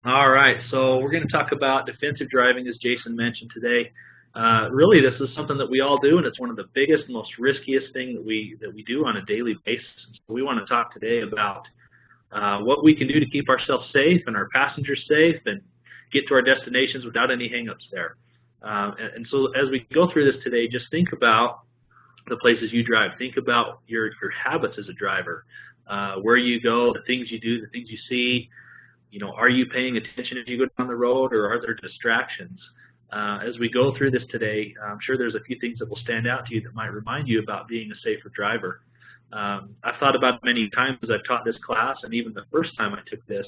All right, so we're going to talk about defensive driving, as Jason mentioned today. Really, this is something that we all do, and it's one of the biggest, most riskiest thing that we do on a daily basis. So we want to talk today about what we can do to keep ourselves safe and our passengers safe, and get to our destinations without any hangups there. And so, as we go through this today, just think about the places you drive. Think about your habits as a driver, where you go, the things you do, the things you see. Are you paying attention as you go down the road, or are there distractions? As we go through this today, I'm sure there's a few things that will stand out to you that might remind you about being a safer driver. I've thought about it many times as I've taught this class, and even the first time I took this,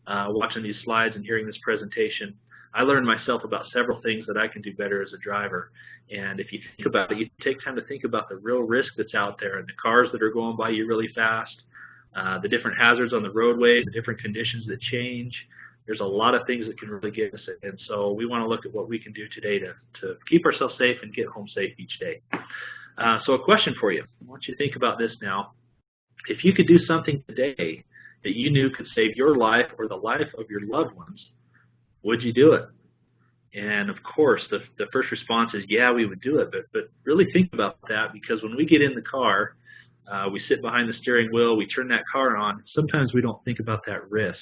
watching these slides and hearing this presentation, I learned myself about several things that I can do better as a driver. And if you think about it, you take time to think about the real risk that's out there and the cars that are going by you really fast, the different hazards on the roadway, the different conditions that change. There's a lot of things that can really get us in. And so we want to look at what we can do today to keep ourselves safe and get home safe each day. So a question for you. I want you to think about this now. If you could do something today that you knew could save your life or the life of your loved ones, would you do it? And of course, the first response is, yeah, we would do it. But really think about that, because when we get in the car, we sit behind the steering wheel, we turn that car on, sometimes we don't think about that risk.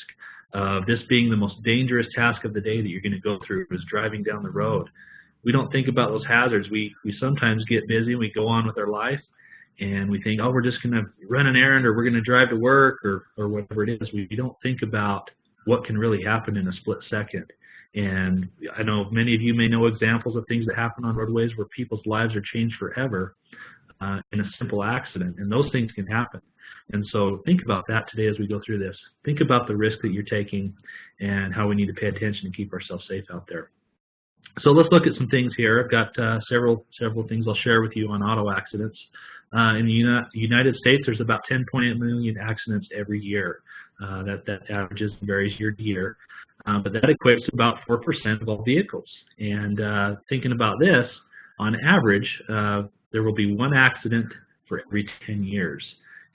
This being the most dangerous task of the day that you're going to go through is driving down the road. We don't think about those hazards. We sometimes get busy and we go on with our life, and we think, oh, we're just going to run an errand, or we're going to drive to work, or whatever it is. We don't think about what can really happen in a split second. And I know many of you may know examples of things that happen on roadways where people's lives are changed forever in a simple accident, and those things can happen. And so think about that today as we go through this. Think about the risk that you're taking and how we need to pay attention and keep ourselves safe out there. So let's look at some things here. I've got several things I'll share with you on auto accidents. In the United States, there's about 10.8 million accidents every year. That averages and varies year to year. But that equates to about 4% of all vehicles. And thinking about this, on average, there will be one accident for every 10 years.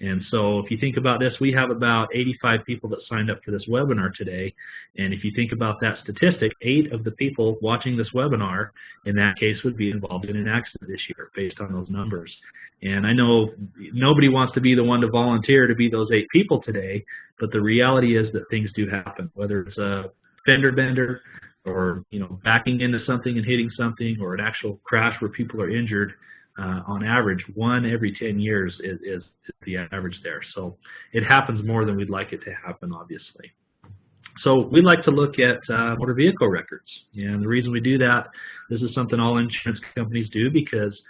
And so if you think about this, we have about 85 people that signed up for this webinar today. And if you think about that statistic, 8 of the people watching this webinar, in that case, would be involved in an accident this year based on those numbers. And I know nobody wants to be the one to volunteer to be those 8 people today, but the reality is that things do happen, whether it's a fender bender, or backing into something and hitting something, or an actual crash where people are injured. On average, 1 every 10 years is the average there. So it happens more than we'd like it to happen, obviously. So we like to look at motor vehicle records. And the reason we do that, this is something all insurance companies do, because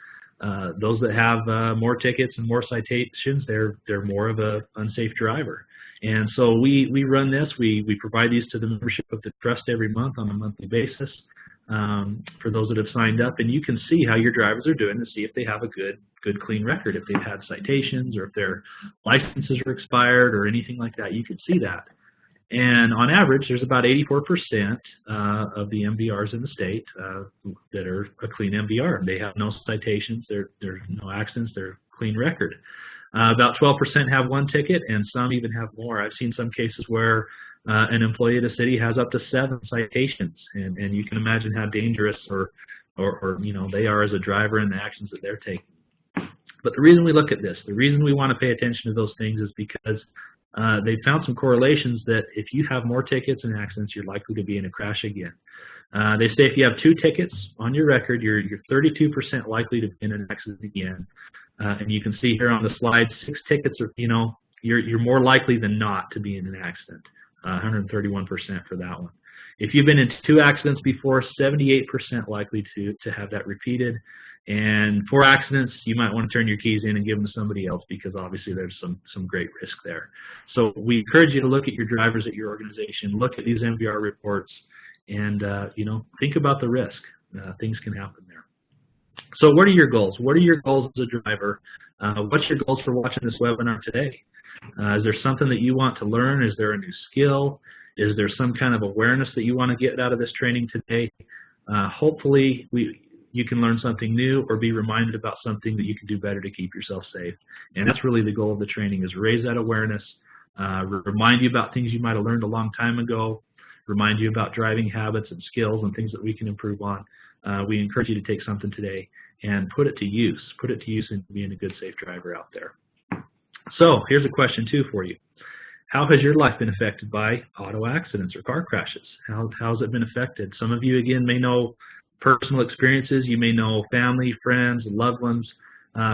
those that have more tickets and more citations, they're more of an unsafe driver. And so we run this. We provide these to the membership of the trust every month on a monthly basis. For those that have signed up, and you can see how your drivers are doing to see if they have a good clean record, if they've had citations, or if their licenses are expired, or anything like that. You can see that. And on average, there's about 84% of the MVRs in the state that are a clean MVR. They have no citations, there's no accidents, they're a clean record. About 12% have 1 ticket, and some even have more. I've seen some cases where an employee of the city has up to 7 citations, and you can imagine how dangerous or they are as a driver and the actions that they're taking. But the reason we look at this, the reason we want to pay attention to those things, is because they've found some correlations that if you have more tickets and accidents, you're likely to be in a crash again. They say if you have 2 tickets on your record, you're 32% likely to be in an accident again. And you can see here on the slide, 6 tickets are, you're more likely than not to be in an accident. 131% for that one. If you've been in 2 accidents before, 78% likely to have that repeated. And 4 accidents, you might want to turn your keys in and give them to somebody else, because obviously there's some great risk there. So we encourage you to look at your drivers at your organization, look at these MVR reports, and think about the risk. Things can happen there. So what are your goals? What are your goals as a driver? What's your goals for watching this webinar today? Is there something that you want to learn? Is there a new skill? Is there some kind of awareness that you want to get out of this training today? Hopefully you can learn something new, or be reminded about something that you can do better to keep yourself safe. And that's really the goal of the training, is raise that awareness, remind you about things you might have learned a long time ago, remind you about driving habits and skills and things that we can improve on. We encourage you to take something today and put it to use. Put it to use in being a good, safe driver out there. So here's a question, too, for you. How has your life been affected by auto accidents or car crashes? How has it been affected? Some of you, again, may know personal experiences. You may know family, friends, loved ones,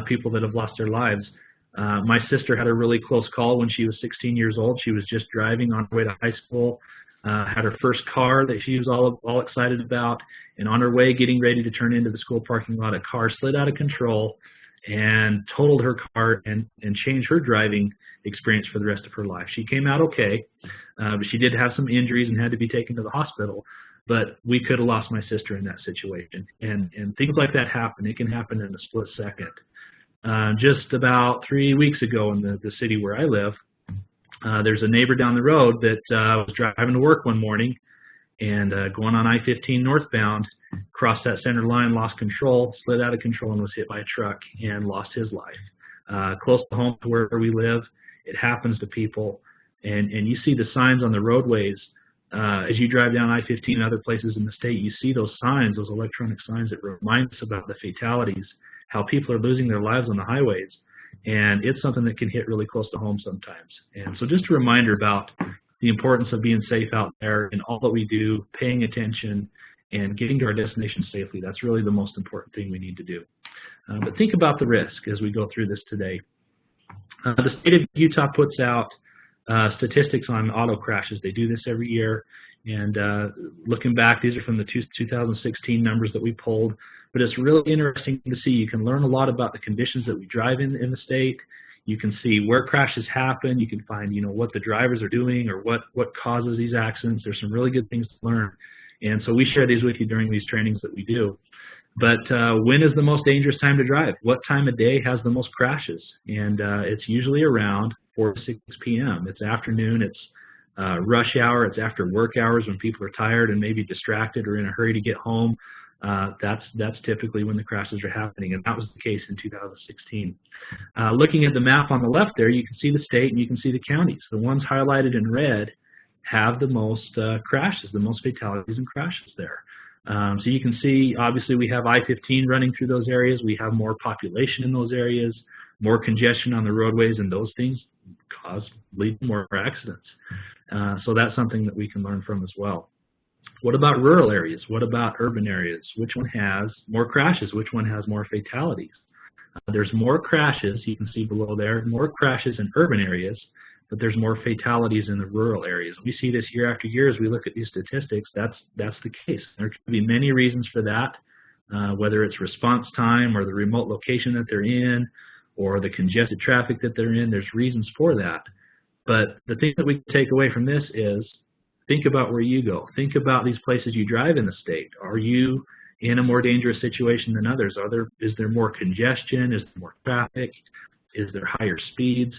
people that have lost their lives. My sister had a really close call when she was 16 years old. She was just driving on her way to high school, had her first car that she was all excited about, and on her way getting ready to turn into the school parking lot, a car slid out of control and totaled her car and changed her driving experience for the rest of her life. She came out okay, but she did have some injuries and had to be taken to the hospital. But we could have lost my sister in that situation. And things like that happen. It can happen in a split second. Just about 3 weeks ago in the city where I live, there's a neighbor down the road that was driving to work one morning and going on I-15 northbound, crossed that center line, lost control, slid out of control, and was hit by a truck and lost his life. Close to home to where we live, it happens to people. And you see the signs on the roadways. As you drive down I-15 and other places in the state, you see those signs, those electronic signs that remind us about the fatalities, how people are losing their lives on the highways. And it's something that can hit really close to home sometimes. And so just a reminder about the importance of being safe out there in all that we do, paying attention, and getting to our destination safely. That's really the most important thing we need to do. But think about the risk as we go through this today. The state of Utah puts out statistics on auto crashes. They do this every year, and looking back, these are from the 2016 numbers that we pulled, but it's really interesting to see. You can learn a lot about the conditions that we drive in the state. You can see where crashes happen. You can find, what the drivers are doing or what causes these accidents. There's some really good things to learn, and so we share these with you during these trainings that we do. But when is the most dangerous time to drive? What time of day has the most crashes? And it's usually around 4 to 6 p.m. It's afternoon, it's rush hour, it's after work hours when people are tired and maybe distracted or in a hurry to get home. That's typically when the crashes are happening, and that was the case in 2016. Looking at the map on the left there, you can see the state and you can see the counties. The ones highlighted in red have the most crashes, the most fatalities and crashes there. So you can see, obviously, we have I-15 running through those areas. We have more population in those areas, more congestion on the roadways, and those things lead to more accidents. So that's something that we can learn from as well. What about rural areas? What about urban areas? Which one has more crashes? Which one has more fatalities? There's more crashes, you can see below there, more crashes in urban areas, but there's more fatalities in the rural areas. We see this year after year as we look at these statistics. That's the case. There could be many reasons for that, whether it's response time or the remote location that they're in or the congested traffic that they're in. There's reasons for that. But the thing that we can take away from this is think about where you go. Think about these places you drive in the state. Are you in a more dangerous situation than others? Is there more congestion? Is there more traffic? Is there higher speeds?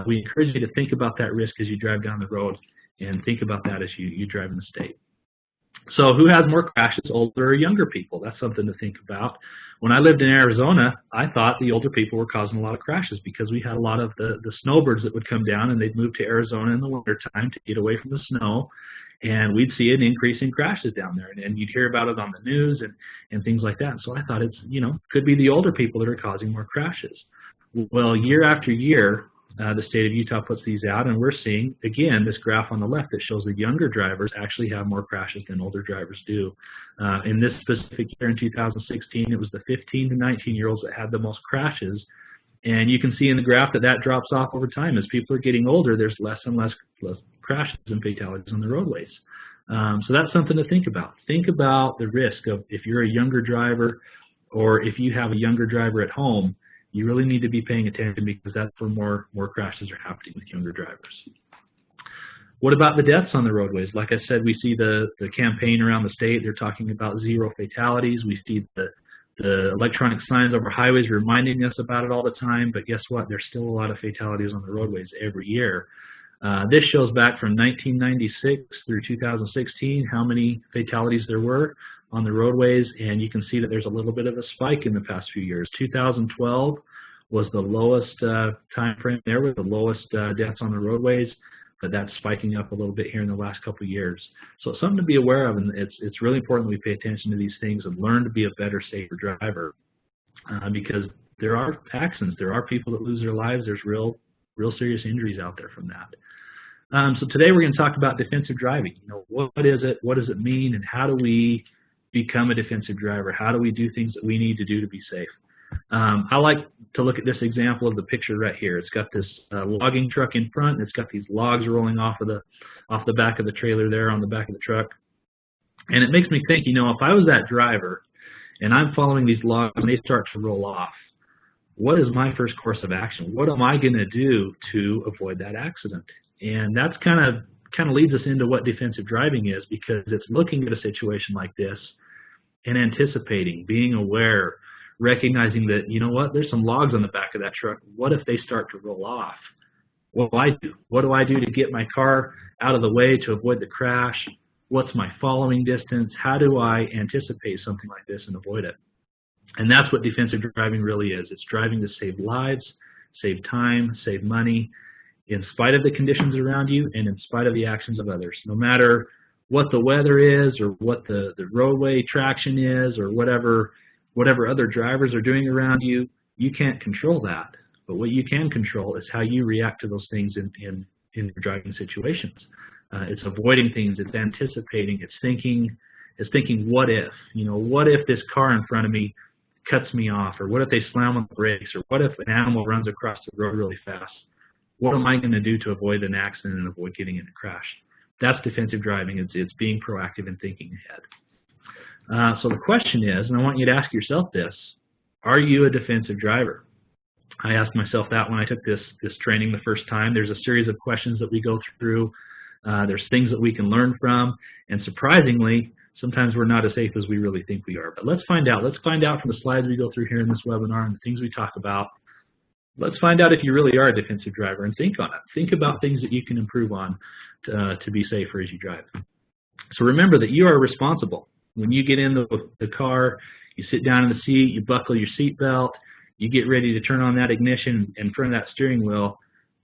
We encourage you to think about that risk as you drive down the road, and think about that as you drive in the state. So who has more crashes, older or younger people? That's something to think about. When I lived in Arizona, I thought the older people were causing a lot of crashes because we had a lot of the snowbirds that would come down, and they'd move to Arizona in the wintertime to get away from the snow, and we'd see an increase in crashes down there, and you'd hear about it on the news and things like that. So I thought it's, could be the older people that are causing more crashes. Well, year after year, the state of Utah puts these out, and we're seeing, again, this graph on the left that shows the younger drivers actually have more crashes than older drivers do. In this specific year in 2016, it was the 15 to 19-year-olds that had the most crashes, and you can see in the graph that drops off over time. As people are getting older, there's less and less crashes and fatalities on the roadways. So that's something to think about. Think about the risk of if you're a younger driver or if you have a younger driver at home. You really need to be paying attention because that's where more crashes are happening with younger drivers. What about the deaths on the roadways? Like I said, we see the campaign around the state. They're talking about 0 fatalities. We see the electronic signs over highways reminding us about it all the time, but guess what? There's still a lot of fatalities on the roadways every year. This shows back from 1996 through 2016 how many fatalities there were on the roadways, and you can see that there's a little bit of a spike in the past few years. 2012 was the lowest time frame there with the lowest deaths on the roadways. but that's spiking up a little bit here in the last couple of years. So it's something to be aware of, and it's really important that we pay attention to these things and learn to be a better, safer driver, because there are accidents, there are people that lose their lives, there's real serious injuries out there from that. So today we're going to talk about defensive driving. What is it, what does it mean, and how do we become a defensive driver? How do we do things that we need to do to be safe? I like to look at this example of the picture right here. It's got this logging truck in front, and it's got these logs rolling off the back of the trailer there on the back of the truck. And it makes me think, if I was that driver and I'm following these logs and they start to roll off, what is my first course of action? What am I going to do to avoid that accident? And that's kind of leads us into what defensive driving is, because it's looking at a situation like this and anticipating, being aware, recognizing that, there's some logs on the back of that truck. What if they start to roll off? What do I do? What do I do to get my car out of the way to avoid the crash? What's my following distance? How do I anticipate something like this and avoid it? And that's what defensive driving really is. It's driving to save lives, save time, save money, in spite of the conditions around you and in spite of the actions of others. No matter what the weather is or what the roadway traction is or whatever other drivers are doing around you, you can't control that. But what you can control is how you react to those things in your driving situations. It's avoiding things, it's anticipating, it's thinking what if? What if this car in front of me cuts me off, or what if they slam on the brakes, or what if an animal runs across the road really fast? What am I going to do to avoid an accident and avoid getting in a crash? That's defensive driving. It's being proactive and thinking ahead. So the question is, and I want you to ask yourself this, are you a defensive driver? I asked myself that when I took this training the first time. There's a series of questions that we go through. There's things that we can learn from, and surprisingly, sometimes we're not as safe as we really think we are. But let's find out. Let's find out from the slides we go through here in this webinar and the things we talk about. Let's find out if you really are a defensive driver, and think on it. Think about things that you can improve on to be safer as you drive. So remember that you are responsible. When you get in the car, you sit down in the seat, you buckle your seat belt, you get ready to turn on that ignition in front of that steering wheel,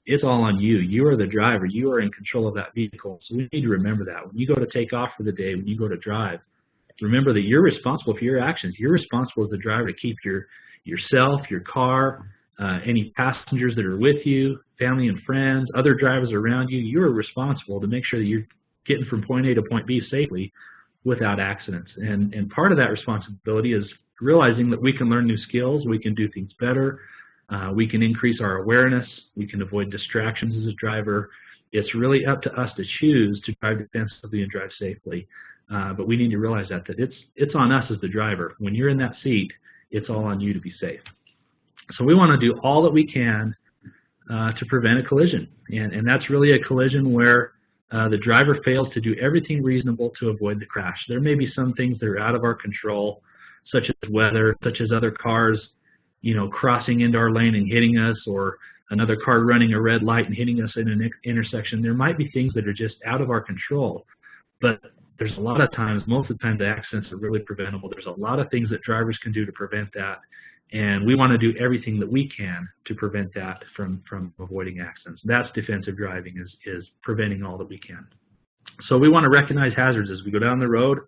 it's all on you. You are the driver. You are in control of that vehicle. So we need to remember that. When you go to take off for the day, when you go to drive, remember that you're responsible for your actions. You're responsible as the driver to keep yourself, your car, any passengers that are with you, family and friends, other drivers around you. You're responsible to make sure that you're getting from point A to point B safely without accidents. And part of that responsibility is realizing that we can learn new skills, we can do things better, we can increase our awareness, we can avoid distractions as a driver. It's really up to us to choose to drive defensively and drive safely. But we need to realize that it's on us as the driver. When you're in that seat, it's all on you to be safe. So we want to do all that we can to prevent a collision. And that's really a collision where the driver fails to do everything reasonable to avoid the crash. There may be some things that are out of our control, such as weather, such as other cars, crossing into our lane and hitting us, or another car running a red light and hitting us in an intersection. There might be things that are just out of our control, but there's a lot of times, most of the time, the accidents are really preventable. There's a lot of things that drivers can do to prevent that, and we want to do everything that we can to prevent that from avoiding accidents. That's defensive driving, is preventing all that we can. So we want to recognize hazards as we go down the road.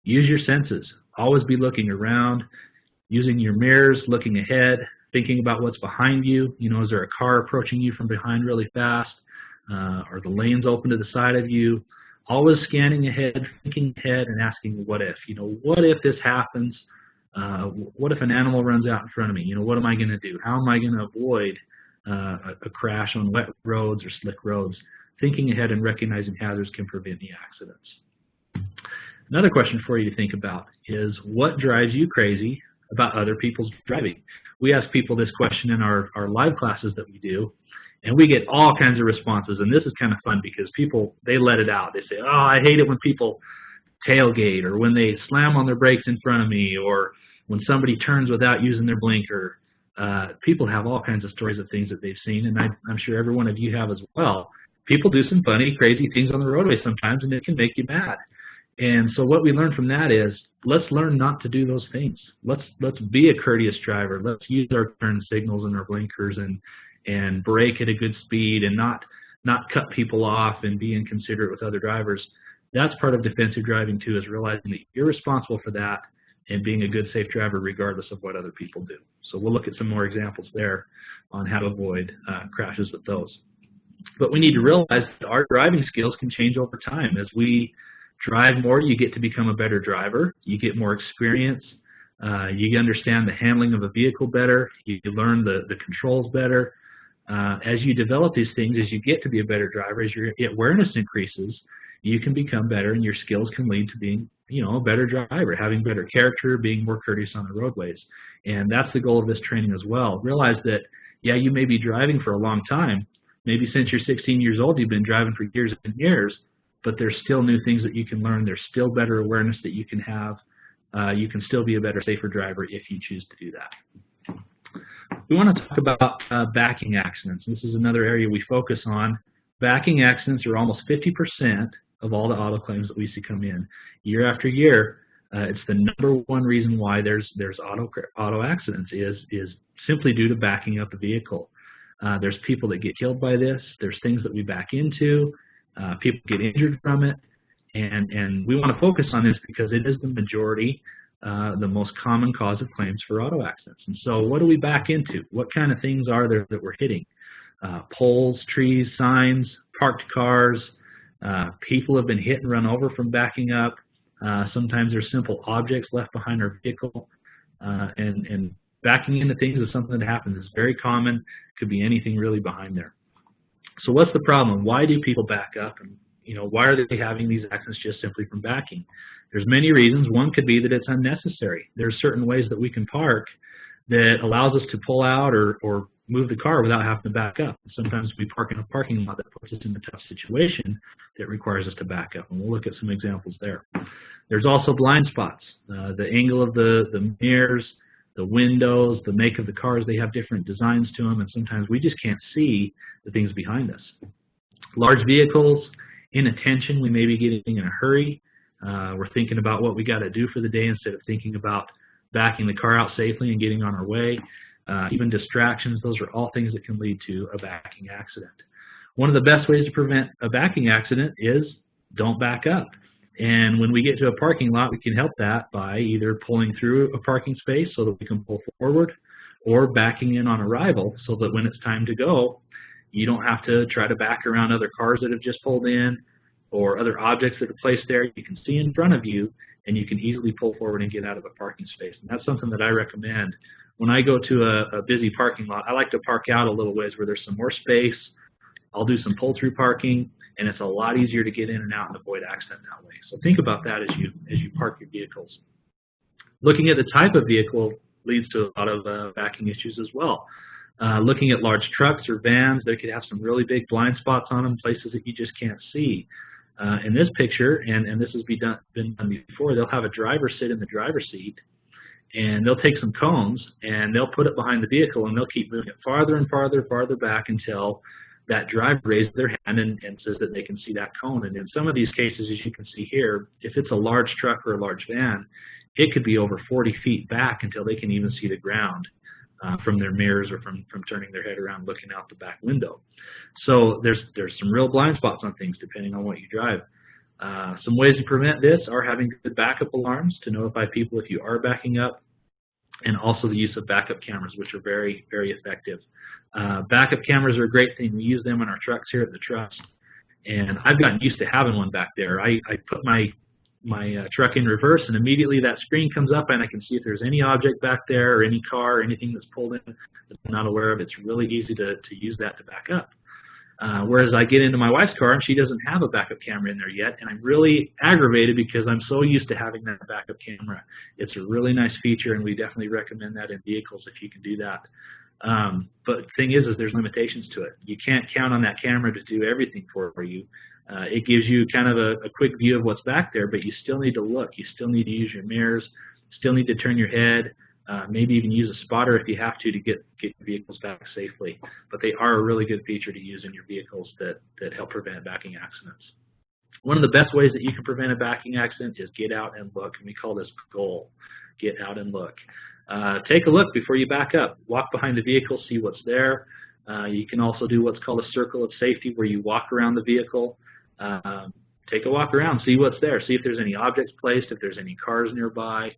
Use your senses. Always be looking around, using your mirrors, looking ahead, thinking about what's behind you. Is there a car approaching you from behind really fast? Are the lanes open to the side of you? Always scanning ahead, thinking ahead, and asking what if. What if this happens? What if an animal runs out in front of me? What am I going to do? How am I going to avoid a crash on wet roads or slick roads? Thinking ahead and recognizing hazards can prevent the accidents. Another question for you to think about is, what drives you crazy about other people's driving? We ask people this question in our live classes that we do, and we get all kinds of responses. And this is kind of fun because people, they let it out. They say, oh, I hate it when people tailgate, or when they slam on their brakes in front of me, or when somebody turns without using their blinker. People have all kinds of stories of things that they've seen, and I'm sure every one of you have as well. People do some funny, crazy things on the roadway sometimes, and it can make you mad. And so what we learn from that is, let's learn not to do those things. Let's be a courteous driver. Let's use our turn signals and our blinkers and brake at a good speed, and not not cut people off and be inconsiderate with other drivers. That's part of defensive driving too, is realizing that you're responsible for that and being a good, safe driver regardless of what other people do. So we'll look at some more examples there on how to avoid crashes with those. But we need to realize that our driving skills can change over time. As we drive more, you get to become a better driver. You get more experience. You understand the handling of a vehicle better. You learn the controls better. As you develop these things, as you get to be a better driver, as your awareness increases, you can become better, and your skills can lead to being, a better driver, having better character, being more courteous on the roadways. And that's the goal of this training as well. Realize that, yeah, you may be driving for a long time. Maybe since you're 16 years old, you've been driving for years and years, but there's still new things that you can learn. There's still better awareness that you can have. You can still be a better, safer driver if you choose to do that. We want to talk about backing accidents. This is another area we focus on. Backing accidents are almost 50% of all the auto claims that we see come in year after year. It's the number one reason why there's auto accidents is simply due to backing up a vehicle. There's people that get killed by this. There's things that we back into. People get injured from it. And we want to focus on this because it is the majority, the most common cause of claims for auto accidents. And so what do we back into? What kind of things are there that we're hitting? Poles, trees, signs, parked cars. People have been hit and run over from backing up. Sometimes there's simple objects left behind our vehicle. And backing into things is something that happens. It's very common. Could be anything really behind there. So what's the problem? Why do people back up? And why are they having these accidents just simply from backing? There's many reasons. One could be that it's unnecessary. There's certain ways that we can park that allows us to pull out or move the car without having to back up. Sometimes we park in a parking lot that puts us in a tough situation that requires us to back up, and we'll look at some examples there. There's also blind spots. The angle of the mirrors, the windows, the make of the cars, they have different designs to them, and sometimes we just can't see the things behind us. Large vehicles, inattention, we may be getting in a hurry. We're thinking about what we got to do for the day instead of thinking about backing the car out safely and getting on our way. Even distractions, those are all things that can lead to a backing accident. One of the best ways to prevent a backing accident is don't back up. And when we get to a parking lot, we can help that by either pulling through a parking space so that we can pull forward, or backing in on arrival so that when it's time to go, you don't have to try to back around other cars that have just pulled in or other objects that are placed there. You can see in front of you, and you can easily pull forward and get out of a parking space. And that's something that I recommend. When I go to a busy parking lot, I like to park out a little ways where there's some more space. I'll do some pull-through parking, and it's a lot easier to get in and out and avoid accident that way. So think about that as you park your vehicles. Looking at the type of vehicle leads to a lot of backing issues as well. Looking at large trucks or vans, they could have some really big blind spots on them, places that you just can't see. In this picture, and this has been done before, they'll have a driver sit in the driver's seat, and they'll take some cones and they'll put it behind the vehicle, and they'll keep moving it farther and farther back until that driver raises their hand and says that they can see that cone. And in some of these cases, as you can see here, if it's a large truck or a large van, it could be over 40 feet back until they can even see the ground from their mirrors or from turning their head around looking out the back window. So there's some real blind spots on things depending on what you drive. Some ways to prevent this are having good backup alarms to notify people if you are backing up, and also the use of backup cameras, which are very, very effective. Backup cameras are a great thing. We use them in our trucks here at the Trust, and I've gotten used to having one back there. I put my truck in reverse, and immediately that screen comes up, and I can see if there's any object back there or any car or anything that's pulled in that I'm not aware of. It's really easy to use that to back up. Whereas I get into my wife's car, and she doesn't have a backup camera in there yet, and I'm really aggravated because I'm so used to having that backup camera. It's a really nice feature, and we definitely recommend that in vehicles if you can do that. But the thing is there's limitations to it. You can't count on that camera to do everything for you. It gives you kind of a quick view of what's back there, but you still need to look. You still need to use your mirrors, still need to turn your head, maybe even use a spotter if you have to get your vehicles back safely. But they are a really good feature to use in your vehicles that help prevent backing accidents. One of the best ways that you can prevent a backing accident is get out and look, and we call this goal. Get out and look. Take a look before you back up. Walk behind the vehicle, see what's there. You can also do what's called a circle of safety, where you walk around the vehicle. Take a walk around, see what's there, see if there's any objects placed, if there's any cars nearby,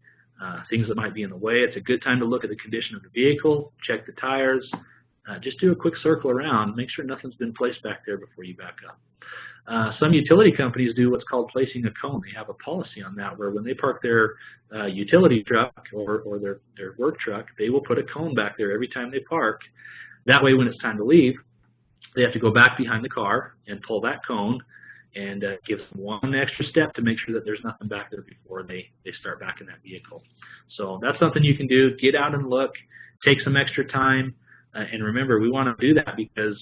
things that might be in the way. It's a good time to look at the condition of the vehicle, check the tires, just do a quick circle around, make sure nothing's been placed back there before you back up. Some utility companies do what's called placing a cone. They have a policy on that, where when they park their utility truck or their work truck, they will put a cone back there every time they park. That way, when it's time to leave, they have to go back behind the car and pull that cone, and give them one extra step to make sure that there's nothing back there before they start back in that vehicle. So that's something you can do. Get out and look, take some extra time, and remember, we want to do that because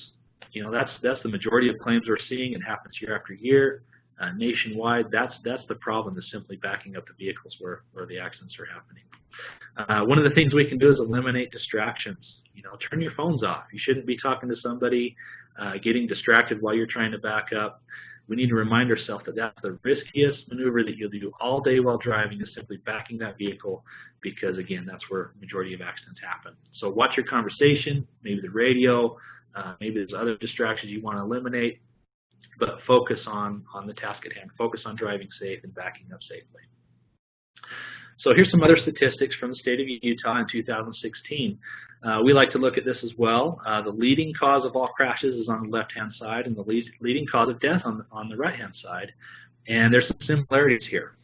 that's the majority of claims we're seeing. It happens year after year, nationwide. That's the problem, is simply backing up the vehicles where the accidents are happening. One of the things we can do is eliminate distractions. Turn your phones off. You shouldn't be talking to somebody, getting distracted while you're trying to back up. We need to remind ourselves that that's the riskiest maneuver that you'll do all day while driving, is simply backing that vehicle, because, again, that's where the majority of accidents happen. So watch your conversation, maybe the radio, maybe there's other distractions you want to eliminate, but focus on the task at hand. Focus on driving safe and backing up safely. So here's some other statistics from the state of Utah in 2016. We like to look at this as well. The leading cause of all crashes is on the left-hand side, and the leading cause of death on the right-hand side. And there's some similarities here.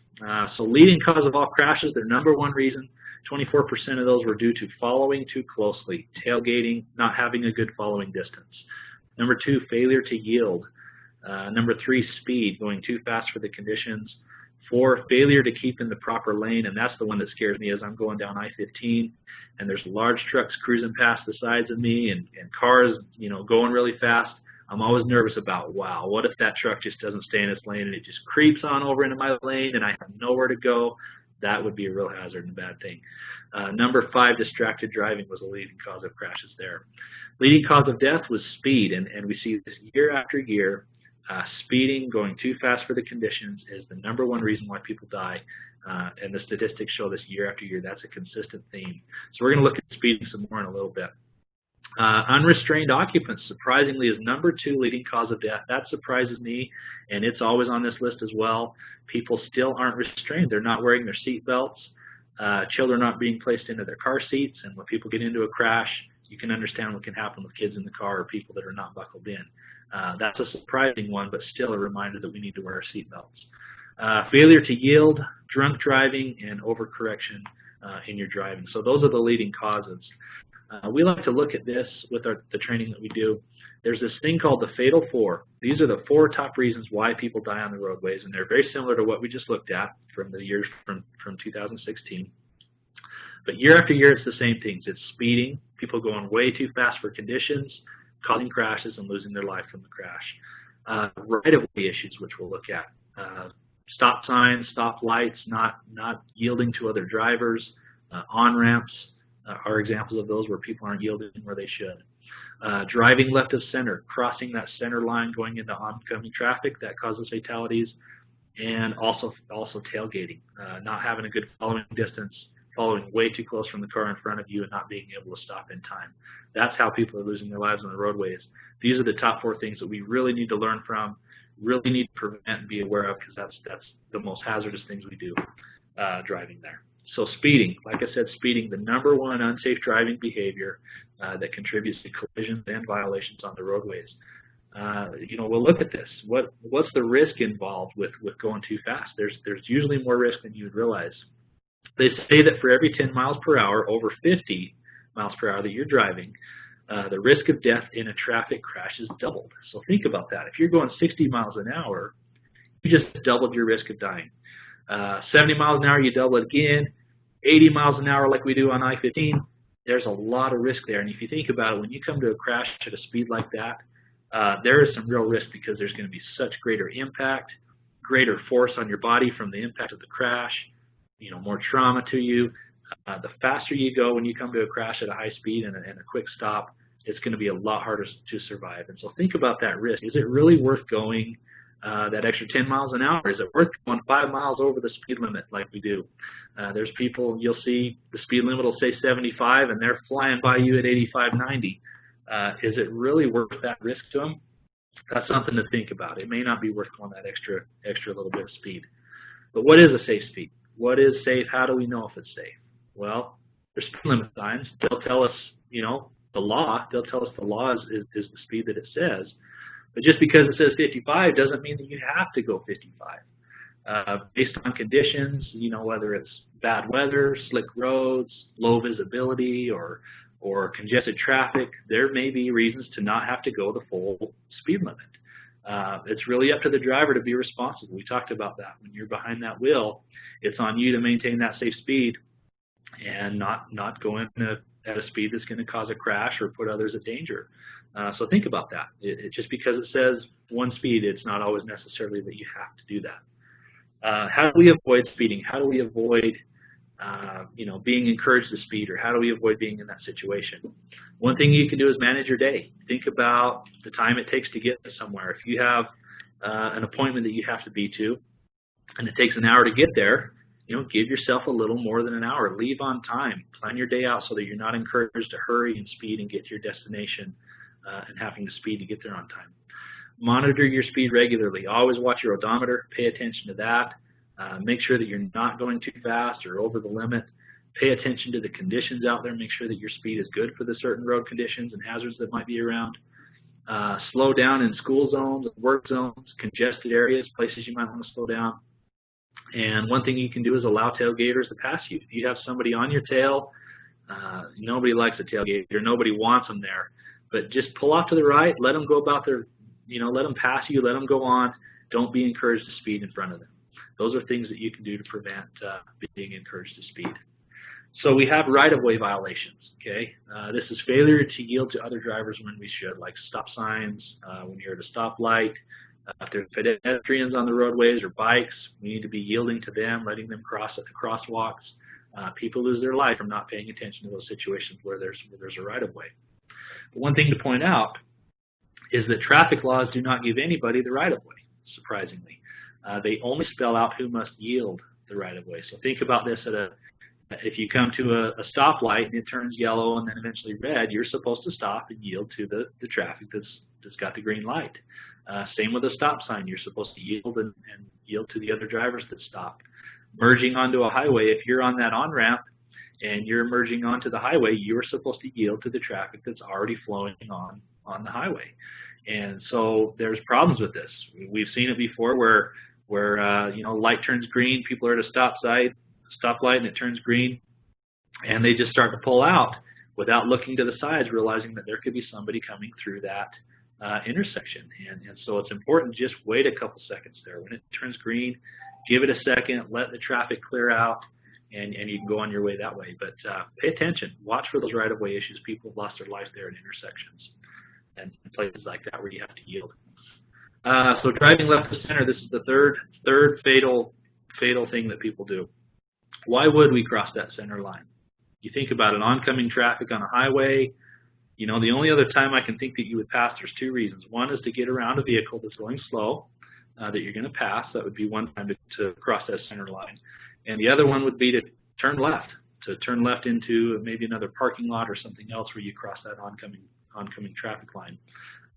So leading cause of all crashes, their number one reason, 24% of those were due to following too closely, tailgating, not having a good following distance. Number 2, failure to yield. Number 3, speed, going too fast for the conditions. 4, failure to keep in the proper lane, and that's the one that scares me as I'm going down I-15, and there's large trucks cruising past the sides of me, and cars, going really fast. I'm always nervous about, wow, what if that truck just doesn't stay in its lane and it just creeps on over into my lane and I have nowhere to go? That would be a real hazard and a bad thing. Number 5, distracted driving was a leading cause of crashes there. Leading cause of death was speed, and we see this year after year. Speeding, going too fast for the conditions, is the number one reason why people die, and the statistics show this year after year. That's a consistent theme. So we're going to look at speeding some more in a little bit. Unrestrained occupants, surprisingly, is number 2 leading cause of death. That surprises me, and it's always on this list as well. People still aren't restrained. They're not wearing their seat belts. Children aren't being placed into their car seats, and when people get into a crash, you can understand what can happen with kids in the car or people that are not buckled in. That's a surprising one, but still a reminder that we need to wear our seat belts. Failure to yield, drunk driving, and overcorrection in your driving. So those are the leading causes. We like to look at this with the training that we do. There's this thing called the Fatal 4. These are the 4 top reasons why people die on the roadways, and they're very similar to what we just looked at from the years from 2016. But year after year, it's the same things. It's speeding, people going way too fast for conditions, causing crashes and losing their life from the crash. Right-of-way issues, which we'll look at. Stop signs, stop lights, not yielding to other drivers. On-ramps are examples of those where people aren't yielding where they should. Driving left of center, crossing that center line going into oncoming traffic, that causes fatalities. And also tailgating, not having a good following distance, following way too close from the car in front of you and not being able to stop in time. That's how people are losing their lives on the roadways. These are the top 4 things that we really need to learn from, really need to prevent and be aware of, because that's the most hazardous things we do driving there. So speeding, like I said, speeding, the number 1 unsafe driving behavior that contributes to collisions and violations on the roadways. We'll look at this. What's the risk involved with going too fast? There's usually more risk than you would realize. They say that for every 10 miles per hour, over 50 miles per hour that you're driving, the risk of death in a traffic crash is doubled. So think about that. If you're going 60 miles an hour, you just doubled your risk of dying. 70 miles an hour, you double it again. 80 miles an hour like we do on I-15, there's a lot of risk there. And if you think about it, when you come to a crash at a speed like that, there is some real risk, because there's going to be such greater impact, greater force on your body from the impact of the crash, more trauma to you. The faster you go when you come to a crash at a high speed and a quick stop, it's going to be a lot harder to survive. And so think about that risk. Is it really worth going that extra 10 miles an hour? Is it worth going 5 miles over the speed limit like we do? There's people, you'll see the speed limit will say 75 and they're flying by you at 85, 90. Is it really worth that risk to them? That's something to think about. It may not be worth going that extra little bit of speed. But what is a safe speed? What is safe? How do we know if it's safe? Well, there's speed limit signs. They'll tell us, the law. They'll tell us the law is the speed that it says. But just because it says 55 doesn't mean that you have to go 55. Based on conditions, whether it's bad weather, slick roads, low visibility, or congested traffic, there may be reasons to not have to go the full speed limit. It's really up to the driver to be responsible. We talked about that. When you're behind that wheel, it's on you to maintain that safe speed and not go in at a speed that's going to cause a crash or put others at danger. So think about that. Just because it says one speed, it's not always necessarily that you have to do that. How do we avoid speeding? How do we avoid being encouraged to speed, or how do we avoid being in that situation? One thing you can do is manage your day. Think about the time it takes to get somewhere. If you have an appointment that you have to be to, and it takes an hour to get there, give yourself a little more than an hour. Leave on time. Plan your day out so that you're not encouraged to hurry and speed and get to your destination and having to speed to get there on time. Monitor your speed regularly. Always watch your odometer. Pay attention to that. Make sure that you're not going too fast or over the limit. Pay attention to the conditions out there. Make sure that your speed is good for the certain road conditions and hazards that might be around. Slow down in school zones, work zones, congested areas, places you might want to slow down. And one thing you can do is allow tailgaters to pass you. If you have somebody on your tail, nobody likes a tailgater. Nobody wants them there. But just pull off to the right. Let them go about their, let them pass you. Let them go on. Don't be encouraged to speed in front of them. Those are things that you can do to prevent being encouraged to speed. So we have right-of-way violations, okay? This is failure to yield to other drivers when we should, like stop signs, when you're at a stoplight. If there's pedestrians on the roadways or bikes, we need to be yielding to them, letting them cross at the crosswalks. People lose their life from not paying attention to those situations where there's a right-of-way. But one thing to point out is that traffic laws do not give anybody the right-of-way, surprisingly. They only spell out who must yield the right-of-way. So think about this if you come to a stoplight and it turns yellow and then eventually red, you're supposed to stop and yield to the traffic that's got the green light. Same with a stop sign. You're supposed to yield and yield to the other drivers that stop. Merging onto a highway, if you're on that on-ramp and you're merging onto the highway, you're supposed to yield to the traffic that's already flowing on the highway. And so there's problems with this. We've seen it before where light turns green, people are at a stoplight and it turns green, and they just start to pull out without looking to the sides, realizing that there could be somebody coming through that intersection. And so it's important to just wait a couple seconds there. When it turns green, give it a second, let the traffic clear out, and you can go on your way that way. But pay attention. Watch for those right-of-way issues. People have lost their life there in intersections and places like that where you have to yield. So driving left to center, this is the third fatal thing that people do. Why would we cross that center line? You think about it, oncoming traffic on a highway. The only other time I can think that you would pass, there's two reasons. One is to get around a vehicle that's going slow that you're going to pass. That would be one time to cross that center line. And the other one would be to turn left into maybe another parking lot or something else where you cross that oncoming traffic line.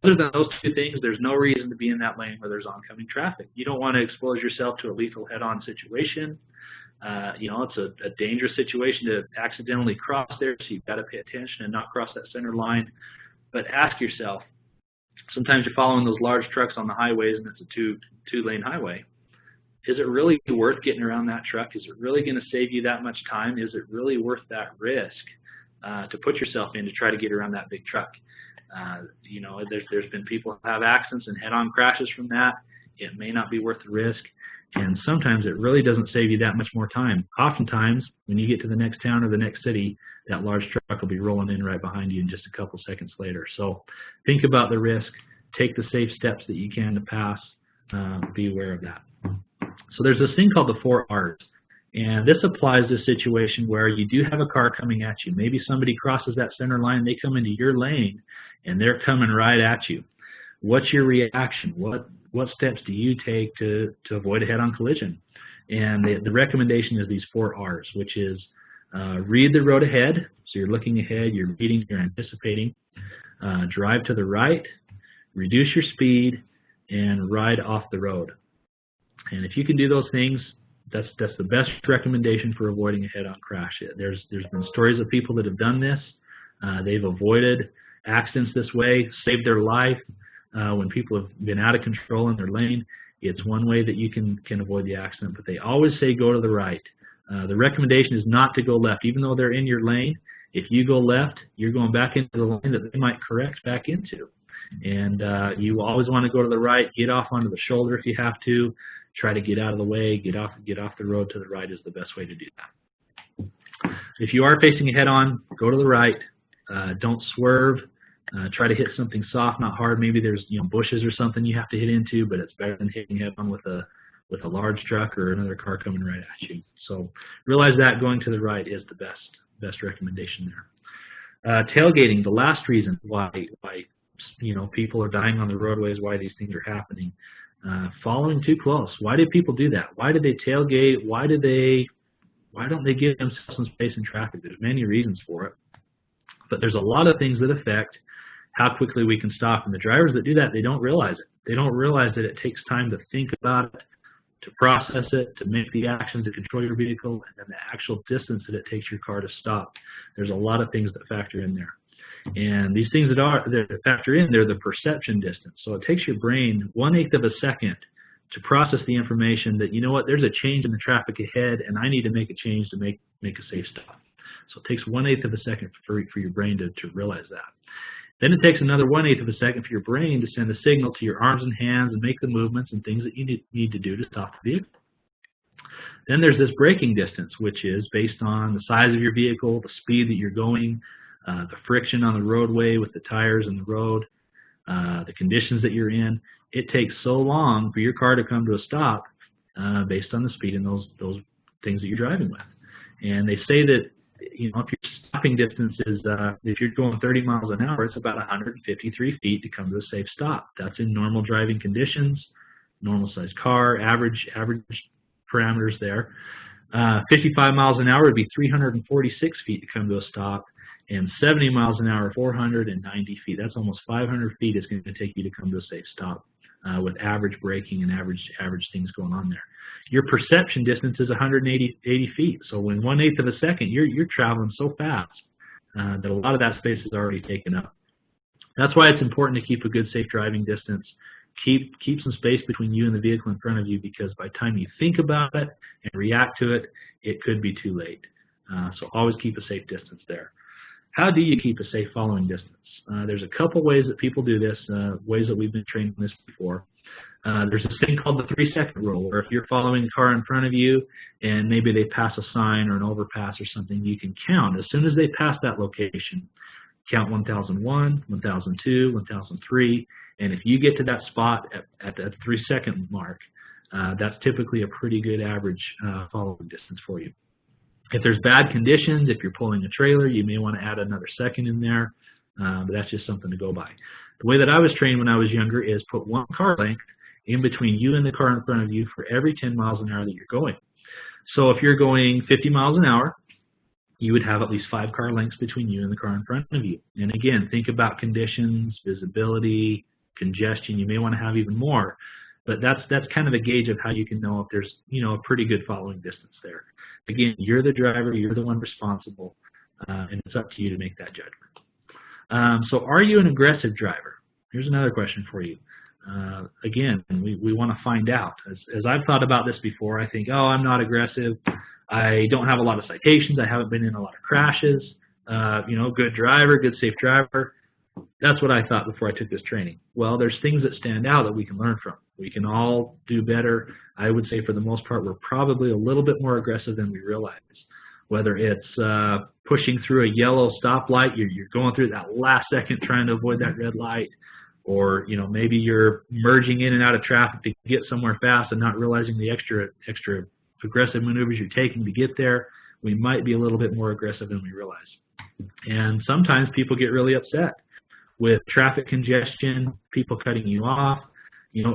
Other than those two things, there's no reason to be in that lane where there's oncoming traffic. You don't want to expose yourself to a lethal head-on situation. It's a dangerous situation to accidentally cross there, so you've got to pay attention and not cross that center line. But ask yourself, sometimes you're following those large trucks on the highways and it's a two-lane highway. Is it really worth getting around that truck? Is it really going to save you that much time? Is it really worth that risk to put yourself in to try to get around that big truck? There's been people who have accidents and head-on crashes from that. It may not be worth the risk. And sometimes it really doesn't save you that much more time. Oftentimes, when you get to the next town or the next city, that large truck will be rolling in right behind you in just a couple seconds later. So think about the risk. Take the safe steps that you can to pass. Be aware of that. So there's this thing called the 4 R's. And this applies to a situation where you do have a car coming at you. Maybe somebody crosses that center line, they come into your lane, and they're coming right at you. What's your reaction? What steps do you take to avoid a head-on collision? And the recommendation is these 4 R's, which is read the road ahead. So you're looking ahead, you're reading, you're anticipating. drive to the right, reduce your speed, and ride off the road. And if you can do those things, that's the best recommendation for avoiding a head-on crash. There's been stories of people that have done this. They've avoided accidents this way, saved their life. When people have been out of control in their lane, it's one way that you can avoid the accident. But they always say go to the right. The recommendation is not to go left. Even though they're in your lane, if you go left, you're going back into the lane that they might correct back into. And you always want to go to the right, get off onto the shoulder if you have to, try to get out of the way, get off the road to the right is the best way to do that. If you are facing a head-on, go to the right. Don't swerve. Try to hit something soft, not hard. Maybe there's bushes or something you have to hit into, but it's better than hitting head-on with a large truck or another car coming right at you. So realize that going to the right is the best recommendation there. Tailgating, the last reason why people are dying on the roadways, why these things are happening. Following too close. Why do people do that? Why do they tailgate? Why don't they give themselves some space in traffic? There's many reasons for it. But there's a lot of things that affect how quickly we can stop. And the drivers that do that, they don't realize it. They don't realize that it takes time to think about it, to process it, to make the actions to control your vehicle, and then the actual distance that it takes your car to stop. There's a lot of things that factor in there. And these things that factor in, they're the perception distance. So it takes your brain 1/8 of a second to process the information that, there's a change in the traffic ahead, and I need to make a change to make a safe stop. So it takes 1/8 of a second for your brain to realize that. Then it takes another 1/8 of a second for your brain to send a signal to your arms and hands and make the movements and things that you need to do to stop the vehicle. Then there's this braking distance, which is based on the size of your vehicle, the speed that you're going, the friction on the roadway with the tires and the road, the conditions that you're in. It takes so long for your car to come to a stop based on the speed and those things that you're driving with. And they say that if your stopping distance is, if you're going 30 miles an hour, it's about 153 feet to come to a safe stop. That's in normal driving conditions, normal sized car, average parameters there. 55 miles an hour would be 346 feet to come to a stop, and 70 miles an hour, 490 feet. That's almost 500 feet it's going to take you to come to a safe stop with average braking and average things going on there. Your perception distance is 180 feet. So in 1/8 of a second, you're traveling so fast that a lot of that space is already taken up. That's why it's important to keep a good safe driving distance. Keep some space between you and the vehicle in front of you, because by the time you think about it and react to it, it could be too late. So always keep a safe distance there. How do you keep a safe following distance? There's a couple ways that people do this, ways that we've been trained on this before. There's this thing called the 3-second rule, where if you're following a car in front of you and maybe they pass a sign or an overpass or something, you can count. As soon as they pass that location, count 1001, 1002, 1003, and if you get to that spot at that 3-second mark, that's typically a pretty good average following distance for you. If there's bad conditions, if you're pulling a trailer, you may want to add another second in there, but that's just something to go by. The way that I was trained when I was younger is put one car length in between you and the car in front of you for every 10 miles an hour that you're going. So if you're going 50 miles an hour, you would have at least 5 car lengths between you and the car in front of you. And again, think about conditions, visibility, congestion. You may want to have even more, but that's kind of a gauge of how you can know if there's a pretty good following distance there. Again, you're the driver, you're the one responsible, and it's up to you to make that judgment. So are you an aggressive driver? Here's another question for you. Again, we want to find out. As I've thought about this before, I think, oh, I'm not aggressive. I don't have a lot of citations. I haven't been in a lot of crashes. Good driver, good safe driver. That's what I thought before I took this training. Well, there's things that stand out that we can learn from. We can all do better. I would say for the most part, we're probably a little bit more aggressive than we realize. Whether it's pushing through a yellow stoplight, you're going through that last second trying to avoid that red light, or maybe you're merging in and out of traffic to get somewhere fast and not realizing the extra aggressive maneuvers you're taking to get there. We might be a little bit more aggressive than we realize. And sometimes people get really upset with traffic congestion, people cutting you off.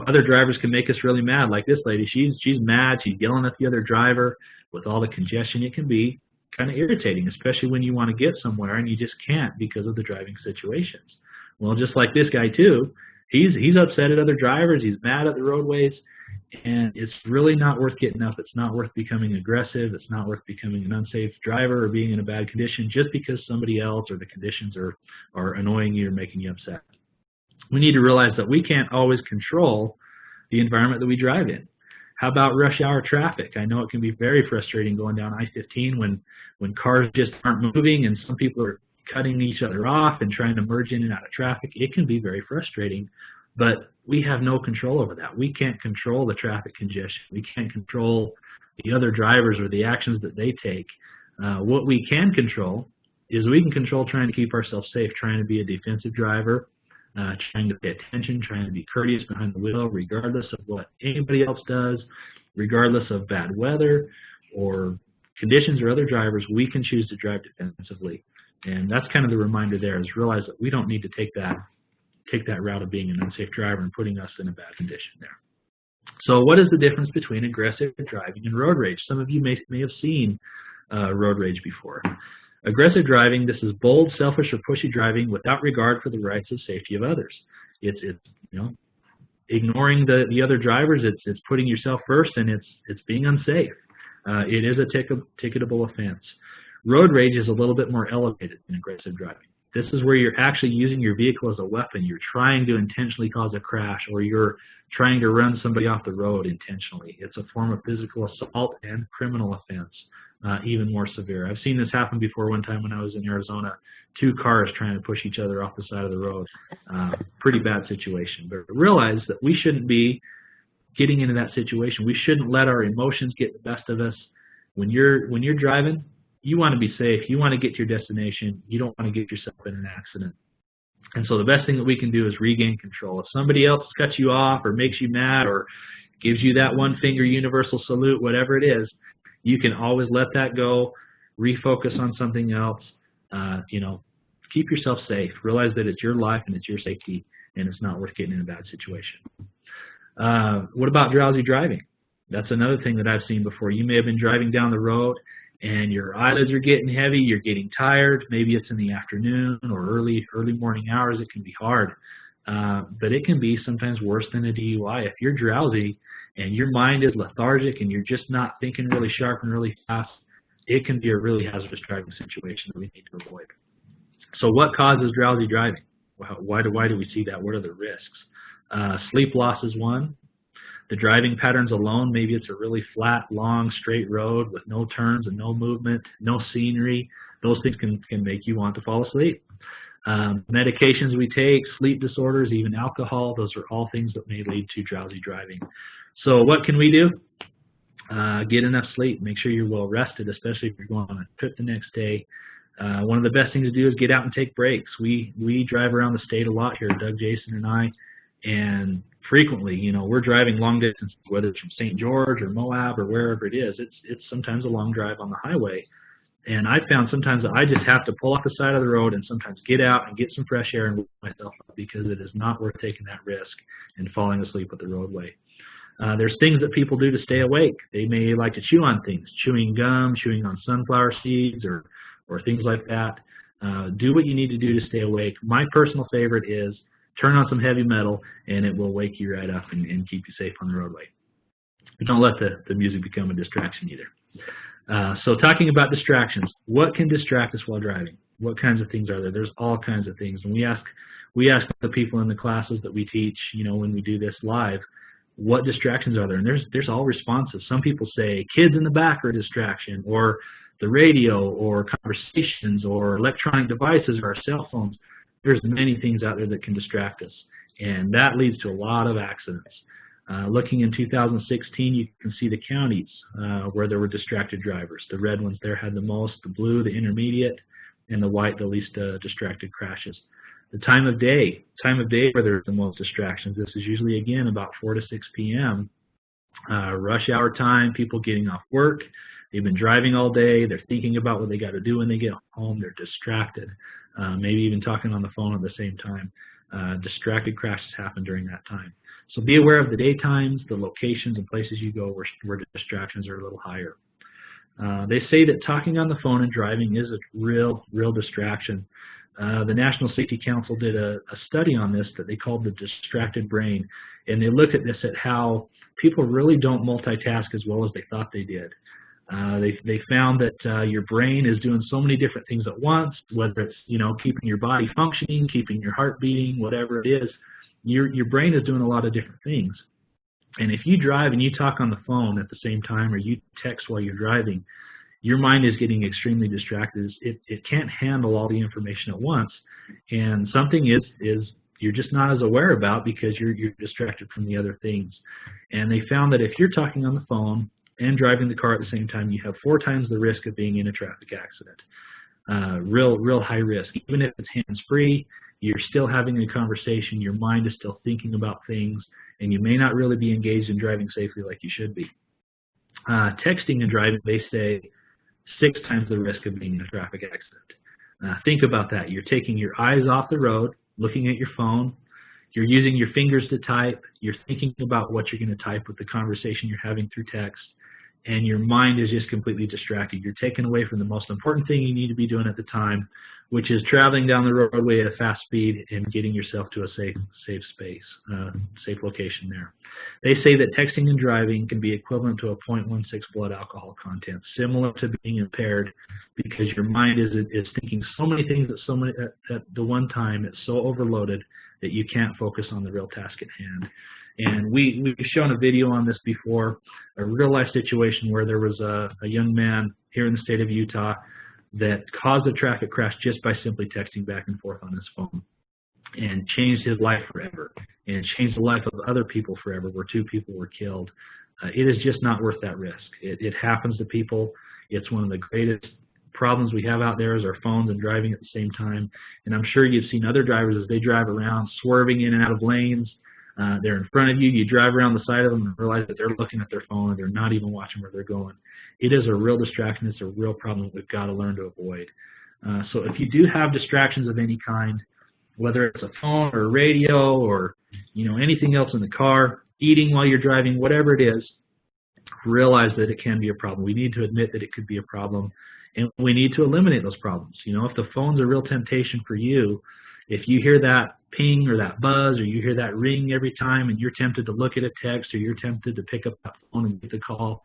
Other drivers can make us really mad, like this lady. She's mad. She's yelling at the other driver with all the congestion. It can be kind of irritating, especially when you want to get somewhere and you just can't because of the driving situations. Well, just like this guy too, he's upset at other drivers. He's mad at the roadways, and it's really not worth getting up. It's not worth becoming aggressive. It's not worth becoming an unsafe driver or being in a bad condition just because somebody else or the conditions are annoying you or making you upset. We need to realize that we can't always control the environment that we drive in. How about rush hour traffic? I know it can be very frustrating going down I-15 when cars just aren't moving and some people are cutting each other off and trying to merge in and out of traffic. It can be very frustrating, but we have no control over that. We can't control the traffic congestion. We can't control the other drivers or the actions that they take. What we can control is we can control trying to keep ourselves safe, trying to be a defensive driver, trying to pay attention, trying to be courteous behind the wheel, regardless of what anybody else does, regardless of bad weather or conditions or other drivers. We can choose to drive defensively, and that's kind of the reminder there, is realize that we don't need to take that route of being an unsafe driver and putting us in a bad condition there. So what is the difference between aggressive driving and road rage? Some of you may have seen road rage before. Aggressive driving, this is bold, selfish, or pushy driving without regard for the rights and safety of others. It's ignoring the other drivers. It's putting yourself first, and it's being unsafe. It is a ticketable offense. Road rage is a little bit more elevated than aggressive driving. This is where you're actually using your vehicle as a weapon. You're trying to intentionally cause a crash, or you're trying to run somebody off the road intentionally. It's a form of physical assault and criminal offense. Even more severe. I've seen this happen before. One time when I was in Arizona, 2 cars trying to push each other off the side of the road. Pretty bad situation. But realize that we shouldn't be getting into that situation. We shouldn't let our emotions get the best of us. When you're driving, you want to be safe. You want to get to your destination. You don't want to get yourself in an accident. And so the best thing that we can do is regain control. If somebody else cuts you off or makes you mad or gives you that one finger universal salute, whatever it is, you can always let that go, refocus on something else, keep yourself safe. Realize that it's your life and it's your safety, and it's not worth getting in a bad situation. What about drowsy driving? That's another thing that I've seen before. You may have been driving down the road, and your eyelids are getting heavy, you're getting tired. Maybe it's in the afternoon or early morning hours. It can be hard, but it can be sometimes worse than a DUI. If you're drowsy, and your mind is lethargic and you're just not thinking really sharp and really fast, it can be a really hazardous driving situation that we need to avoid. So what causes drowsy driving? Why do we see that? What are the risks? Sleep loss is one. The driving patterns alone, maybe it's a really flat, long, straight road with no turns and no movement, no scenery. Those things can make you want to fall asleep. Medications we take, sleep disorders, even alcohol, those are all things that may lead to drowsy driving. So what can we do? Get enough sleep. Make sure you're well rested, especially if you're going on a trip the next day. One of the best things to do is get out and take breaks. We drive around the state a lot here, Doug, Jason, and I, and frequently, we're driving long distance, whether it's from St. George or Moab or wherever it is. It's sometimes a long drive on the highway. And I found sometimes that I just have to pull off the side of the road and sometimes get out and get some fresh air and wake myself up, because it is not worth taking that risk and falling asleep at the roadway. There's things that people do to stay awake. They may like to chew on things, chewing gum, chewing on sunflower seeds or things like that. Do what you need to do to stay awake. My personal favorite is turn on some heavy metal, and it will wake you right up and keep you safe on the roadway. But don't let the music become a distraction either. So talking about distractions, what can distract us while driving? What kinds of things are there? There's all kinds of things. And we ask the people in the classes that we teach, when we do this live, what distractions are there? And there's all responses. Some people say kids in the back are a distraction, or the radio, or conversations, or electronic devices, or our cell phones. There's many things out there that can distract us, and that leads to a lot of accidents. Looking in 2016, you can see the counties where there were distracted drivers. The red ones there had the most, the blue, the intermediate, and the white, the least distracted crashes. The time of day where there's the most distractions, this is usually, again, about 4 to 6 p.m. Rush hour time, people getting off work. They've been driving all day. They're thinking about what they got to do when they get home. They're distracted, maybe even talking on the phone at the same time. Distracted crashes happen during that time. So be aware of the daytimes, the locations and places you go where distractions are a little higher. They say that talking on the phone and driving is a real distraction. The National Safety Council did a study on this that they called the distracted brain, and they looked at this at how people really don't multitask as well as they thought they did. They found that your brain is doing so many different things at once, whether it's keeping your body functioning, keeping your heart beating, whatever it is. Your brain is doing a lot of different things. And if you drive and you talk on the phone at the same time, or you text while you're driving, your mind is getting extremely distracted. It can't handle all the information at once, and something is you're just not as aware about because you're distracted from the other things. And they found that if you're talking on the phone and driving the car at the same time, you have 4 times the risk of being in a traffic accident. Real high risk. Even if it's hands-free, you're still having a conversation, your mind is still thinking about things, and you may not really be engaged in driving safely like you should be. Texting and driving, they say, 6 times the risk of being in a traffic accident. Think about that. You're taking your eyes off the road, looking at your phone, you're using your fingers to type, you're thinking about what you're going to type with the conversation you're having through text, and your mind is just completely distracted. You're taken away from the most important thing you need to be doing at the time, which is traveling down the roadway at a fast speed and getting yourself to a safe space, safe location there. They say that texting and driving can be equivalent to a 0.16 blood alcohol content, similar to being impaired, because your mind is thinking so many things at the one time. It's so overloaded that you can't focus on the real task at hand. And we've shown a video on this before, a real-life situation where there was a young man here in the state of Utah that caused a traffic crash just by simply texting back and forth on his phone, and changed his life forever, and changed the life of other people forever, where 2 people were killed. It is just not worth that risk. It happens to people. It's one of the greatest problems we have out there is our phones and driving at the same time. And I'm sure you've seen other drivers as they drive around, swerving in and out of lanes. They're in front of you. You drive around the side of them and realize that they're looking at their phone and they're not even watching where they're going. It is a real distraction. It's a real problem that we've got to learn to avoid. So if you do have distractions of any kind, whether it's a phone or a radio or anything else in the car, eating while you're driving, whatever it is, realize that it can be a problem. We need to admit that it could be a problem, and we need to eliminate those problems. If the phone's a real temptation for you, if you hear that ping or that buzz or you hear that ring every time and you're tempted to look at a text or you're tempted to pick up that phone and get the call,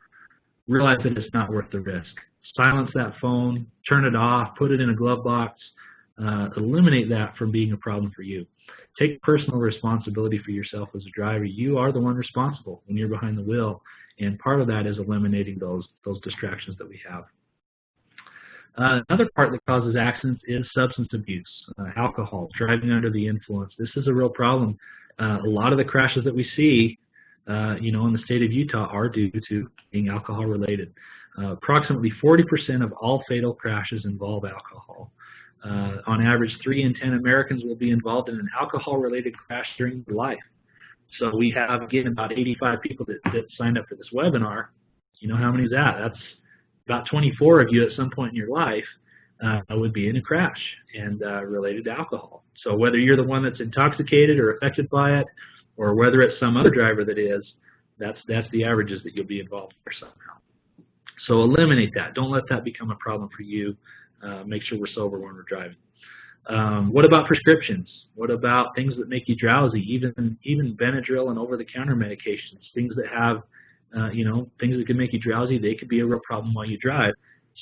realize that it's not worth the risk. Silence that phone, turn it off, put it in a glove box, eliminate that from being a problem for you. Take personal responsibility for yourself as a driver. You are the one responsible when you're behind the wheel, and part of that is eliminating those distractions that we have. Another part that causes accidents is substance abuse, alcohol, driving under the influence. This is a real problem. A lot of the crashes that we see, in the state of Utah are due to being alcohol related. Approximately 40% of all fatal crashes involve alcohol. On average, 3 in 10 Americans will be involved in an alcohol-related crash during their life. So we have, again, about 85 people that signed up for this webinar. You know how many is that? That's about 24 of you at some point in your life would be in a crash and related to alcohol. So whether you're the one that's intoxicated or affected by it, or whether it's some other driver that is, that's the averages that you'll be involved in somehow. So eliminate that. Don't let that become a problem for you. Make sure we're sober when we're driving. What about prescriptions? What about things that make you drowsy? Even Benadryl and over-the-counter medications, things that have, things that can make you drowsy, they could be a real problem while you drive.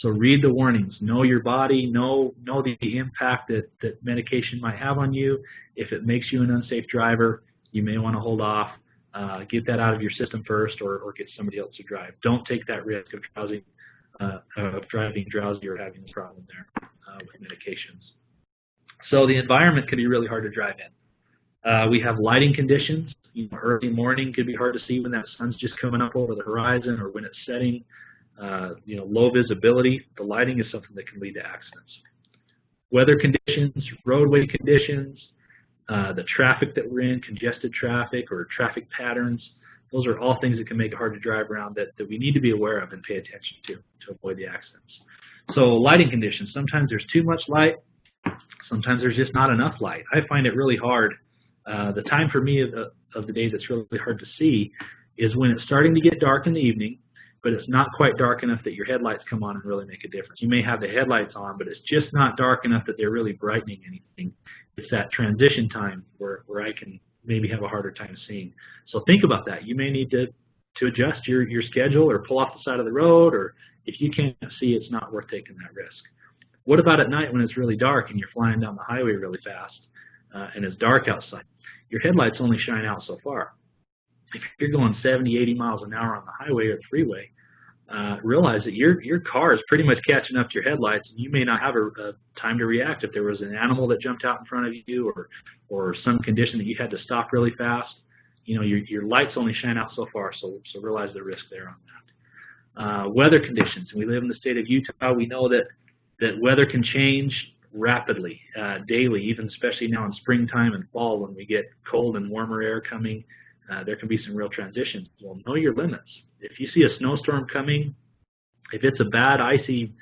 So read the warnings. Know your body. Know the impact that medication might have on you. If it makes you an unsafe driver, you may want to hold off. Get that out of your system first, or get somebody else to drive. Don't take that risk of driving drowsy or having a problem there with medications. So the environment can be really hard to drive in. We have lighting conditions. Early morning could be hard to see when that sun's just coming up over the horizon or when it's setting. Low visibility. The lighting is something that can lead to accidents. Weather conditions, roadway conditions, the traffic that we're in, congested traffic or traffic patterns. Those are all things that can make it hard to drive around that we need to be aware of and pay attention to avoid the accidents. So lighting conditions. Sometimes there's too much light. Sometimes there's just not enough light. I find it really hard. The time for me of the day that's really hard to see is when it's starting to get dark in the evening but it's not quite dark enough that your headlights come on and really make a difference. You may have the headlights on, but it's just not dark enough that they're really brightening anything. It's that transition time where I can maybe have a harder time seeing. So think about that. You may need to adjust your schedule or pull off the side of the road, or if you can't see, it's not worth taking that risk. What about at night when it's really dark and you're flying down the highway really fast and it's dark outside? Your headlights only shine out so far. If you're going 70, 80 miles an hour on the highway or the freeway, realize that your car is pretty much catching up to your headlights, and you may not have a time to react if there was an animal that jumped out in front of you or some condition that you had to stop really fast. You know, your lights only shine out so far, so realize the risk there on that. Weather conditions. We live in the state of Utah. We know that weather can change rapidly, daily, even especially now in springtime and fall when we get cold and warmer air coming. There can be some real transitions. Well, know your limits. If you see a snowstorm coming, if it's a bad icy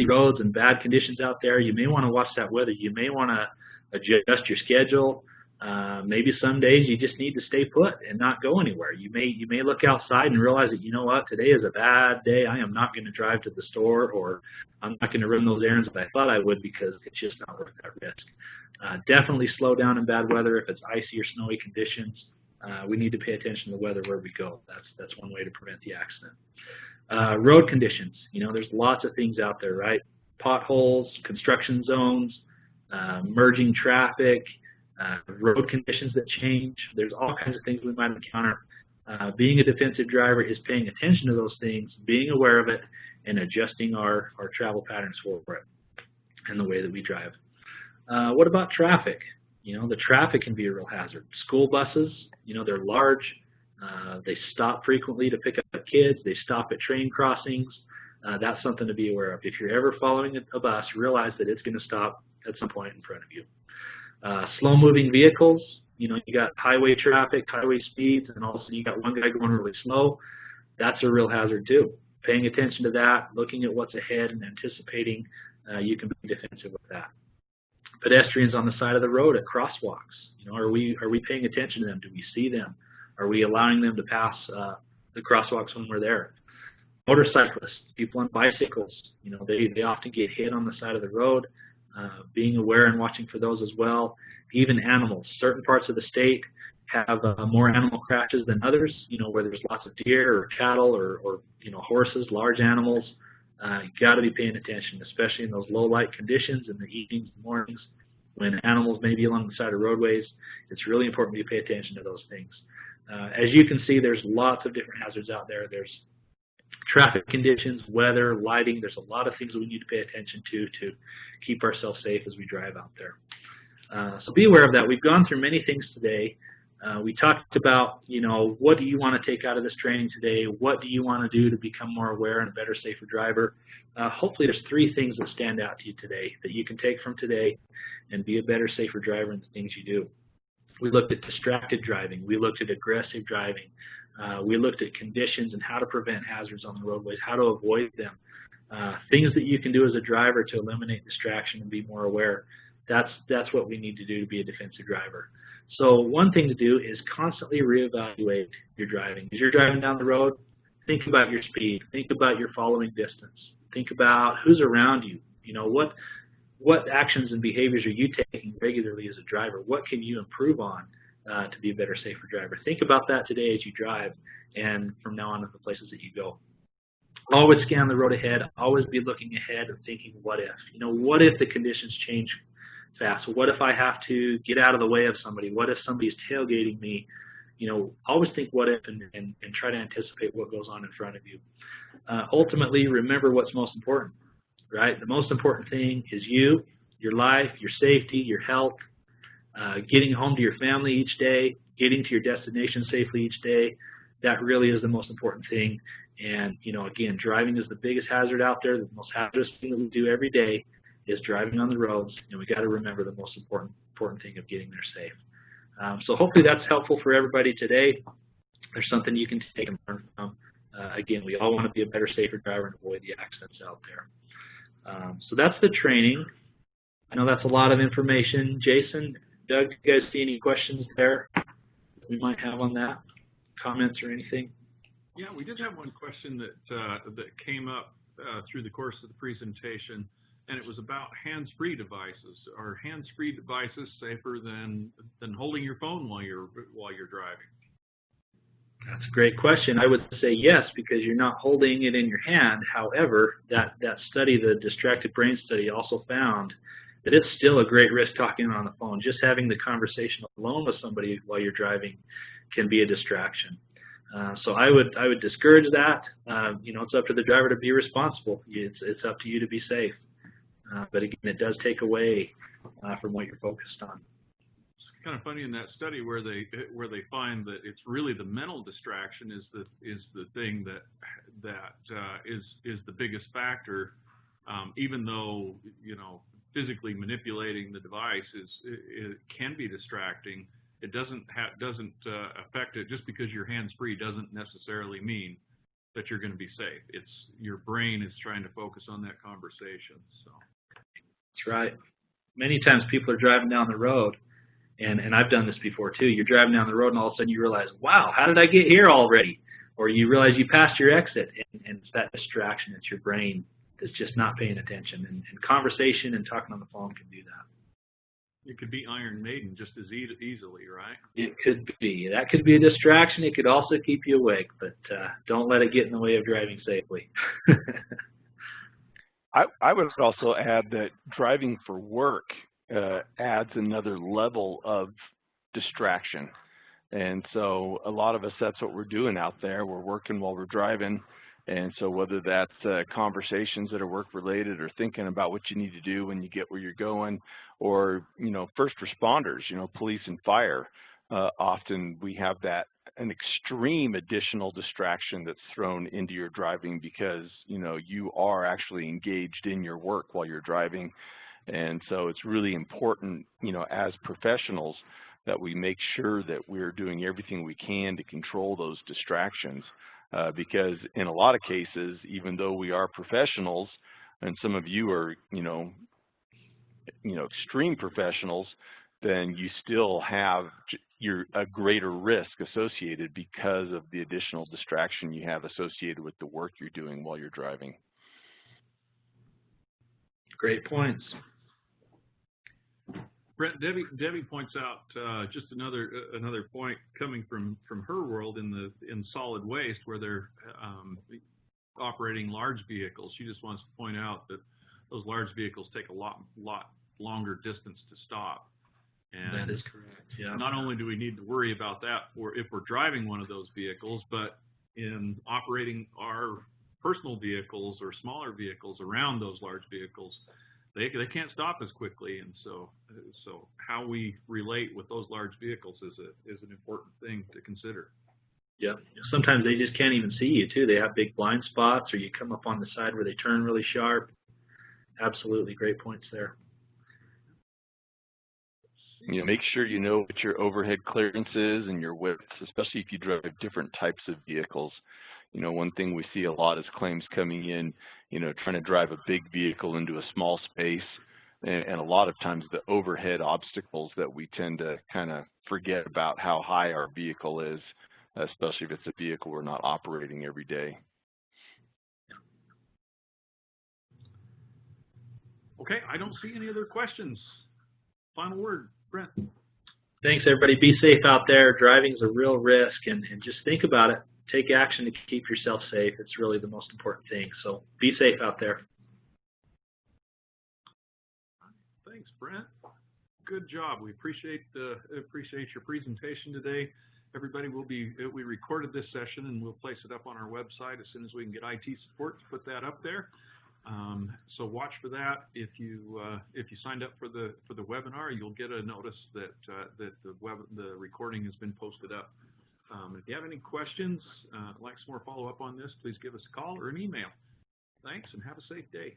roads and bad conditions out there, you may want to watch that weather. You may want to adjust your schedule. Maybe some days you just need to stay put and not go anywhere. You may look outside and realize that, you know what, today is a bad day. I am not going to drive to the store, or I'm not going to run those errands that I thought I would because it's just not worth that risk. Definitely slow down in bad weather if it's icy or snowy conditions. We need to pay attention to the weather where we go. That's one way to prevent the accident. Road conditions. You know, there's lots of things out there, right? Potholes, construction zones, merging traffic, road conditions that change. There's all kinds of things we might encounter. Being a defensive driver is paying attention to those things, being aware of it, and adjusting our travel patterns for it and the way that we drive. What about traffic? You know, the traffic can be a real hazard. School buses, you know, they're large. They stop frequently to pick up kids. They stop at train crossings. That's something to be aware of. If you're ever following a bus, realize that it's going to stop at some point in front of you. Slow-moving vehicles, you know, you got highway traffic, highway speeds, and also you got one guy going really slow. That's a real hazard too. Paying attention to that, looking at what's ahead and anticipating, you can be defensive with that. Pedestrians on the side of the road at crosswalks, you know, are we paying attention to them? Do we see them? Are we allowing them to pass the crosswalks when we're there? Motorcyclists, people on bicycles, you know, they often get hit on the side of the road. Being aware and watching for those as well. Even animals. Certain parts of the state have more animal crashes than others, you know, where there's lots of deer or cattle or you know, horses, large animals. You got to be paying attention, especially in those low light conditions in the evenings and mornings when animals may be along the side of roadways. It's really important to pay attention to those things. As you can see, there's lots of different hazards out there. There's traffic conditions, weather, lighting. There's a lot of things that we need to pay attention to keep ourselves safe as we drive out there. So be aware of that. We've gone through many things today. We talked about, you know, what do you want to take out of this training today? What do you want to do to become more aware and a better, safer driver? Hopefully there's 3 things that stand out to you today that you can take from today and be a better, safer driver in the things you do. We looked at distracted driving. We looked at aggressive driving. We looked at conditions and how to prevent hazards on the roadways, how to avoid them. Things that you can do as a driver to eliminate distraction and be more aware. That's what we need to do to be a defensive driver. So one thing to do is constantly reevaluate your driving. As you're driving down the road, think about your speed. Think about your following distance. Think about who's around you. You know, what actions and behaviors are you taking regularly as a driver? What can you improve on to be a better, safer driver? Think about that today as you drive and from now on to the places that you go. Always scan the road ahead. Always be looking ahead and thinking, what if? You know, what if the conditions change fast? What if I have to get out of the way of somebody? What if somebody's tailgating me? You know, always think what if and try to anticipate what goes on in front of you. Ultimately, remember what's most important, right? The most important thing is you, your life, your safety, your health, getting home to your family each day, getting to your destination safely each day. That really is the most important thing. And, you know, again, driving is the biggest hazard out there. The most hazardous thing that we do every day is driving on the roads, and we got to remember the most important thing of getting there safe. So hopefully that's helpful for everybody today. There's something you can take and learn from. Again, we all want to be a better, safer driver and avoid the accidents out there. So that's the training. I know that's a lot of information. Jason, Doug, do you guys see any questions there we might have on that? Comments or anything? Yeah, we did have one question that came up through the course of the presentation, and it was about hands-free devices. Are hands-free devices safer than holding your phone while you're driving? That's a great question. I would say yes, because you're not holding it in your hand. However, that study, the distracted brain study, also found that it's still a great risk talking on the phone. Just having the conversation alone with somebody while you're driving can be a distraction. So I would discourage that. It's up to the driver to be responsible. It's up to you to be safe. But again, it does take away from what you're focused on. It's kind of funny in that study where they find that it's really the mental distraction is the thing that is the biggest factor. Even though physically manipulating the device it can be distracting. It doesn't affect it. Just because you're hands-free doesn't necessarily mean that you're going to be safe. It's your brain is trying to focus on that conversation. So that's right. Many times people are driving down the road, and I've done this before too. You're driving down the road, and all of a sudden you realize, wow, how did I get here already? Or you realize you passed your exit, and it's that distraction. It's your brain that's just not paying attention. And conversation and talking on the phone can do that. It could be Iron Maiden just as easily, right? It could be. That could be a distraction. It could also keep you awake, but don't let it get in the way of driving safely. I would also add that driving for work adds another level of distraction. And so a lot of us, that's what we're doing out there. We're working while we're driving. And so whether that's conversations that are work-related or thinking about what you need to do when you get where you're going, or, first responders, police and fire, often we have an extreme additional distraction that's thrown into your driving because, you are actually engaged in your work while you're driving. And so it's really important, as professionals, that we make sure that we're doing everything we can to control those distractions. Because in a lot of cases, even though we are professionals, and some of you are, extreme professionals, then you still have a greater risk associated because of the additional distraction you have associated with the work you're doing while you're driving. Great points. Brent, Debbie points out just another point coming from her world in solid waste, where they're operating large vehicles. She just wants to point out that those large vehicles take a lot longer distance to stop. And that is correct. Yeah. Not only do we need to worry about that if we're driving one of those vehicles, but in operating our personal vehicles or smaller vehicles around those large vehicles, they can't stop as quickly, and so how we relate with those large vehicles is an important thing to consider. Yeah, sometimes they just can't even see you too. They have big blind spots, or you come up on the side where they turn really sharp. Absolutely, great points there. Make sure you know what your overhead clearance is and your width, especially if you drive different types of vehicles. One thing we see a lot is claims coming in, trying to drive a big vehicle into a small space. And a lot of times the overhead obstacles that we tend to kind of forget about how high our vehicle is, especially if it's a vehicle we're not operating every day. Okay, I don't see any other questions. Final word, Brent. Thanks, everybody. Be safe out there. Driving is a real risk, and just think about it. Take action to keep yourself safe. It's really the most important thing. So be safe out there. Thanks, Brent. Good job. We appreciate your presentation today. Everybody, we recorded this session and we'll place it up on our website as soon as we can get IT support to put that up there. So watch for that. If you signed up for the webinar, you'll get a notice that the recording has been posted up. If you have any questions, like some more follow-up on this, please give us a call or an email. Thanks, and have a safe day.